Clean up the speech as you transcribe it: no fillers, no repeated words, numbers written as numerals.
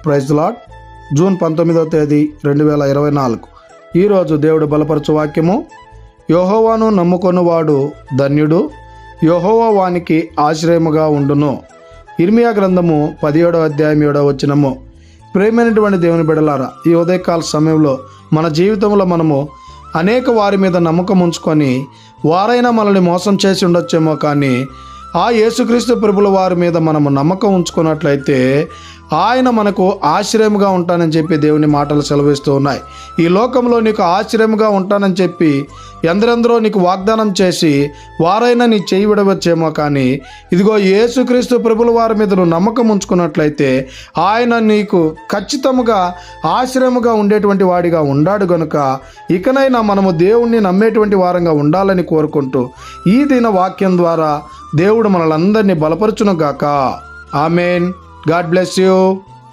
Praise lord. June 19వ తేదీ 2024. ఈరోజు దేవుడు బలపరచు వాక్యము, యెహోవాను నమ్ముకొనువాడు ధన్యుడు, యెహోవా వానికి ఆశ్రయముగా ఉండును. ఇర్మియా గ్రంథము 17వ అధ్యాయం 7వ వచనము. ప్రేమైనటువంటి దేవుని బిడ్డలారా, ఈ ఉదయకాల సమయంలో మన జీవితంలో మనము అనేక వారి మీద నమ్మకం ఉంచుకొని వారైనా మనల్ని మోసం చేసి ఉండొచ్చేమో, కానీ ఆ యేసుక్రీస్తు ప్రభుల వారి మీద మనము నమ్మకం ఉంచుకున్నట్లయితే ఆయన మనకు ఆశ్రయముగా ఉంటానని చెప్పి దేవుని మాటలు సెలవిస్తూ ఉన్నాయి. ఈ లోకంలో నీకు ఆశ్రయముగా ఉంటానని చెప్పి ఎందరెందరో నీకు వాగ్దానం చేసి వారైనా నీ చేయి విడవచ్చేమో, కానీ ఇదిగో యేసుక్రీస్తు ప్రభుల వారి మీద నువ్వు నమ్మకం ఉంచుకున్నట్లయితే ఆయన నీకు ఖచ్చితముగా ఆశ్రయముగా ఉండేటువంటి వాడిగా ఉండాడు. గనుక ఇకనైనా మనము దేవుణ్ణి నమ్మేటువంటి వారంగా ఉండాలని కోరుకుంటూ ఈ దిన వాక్యం ద్వారా దేవుడు మనలందరినీ బలపరచును గాక. ఆమేన్. God bless you.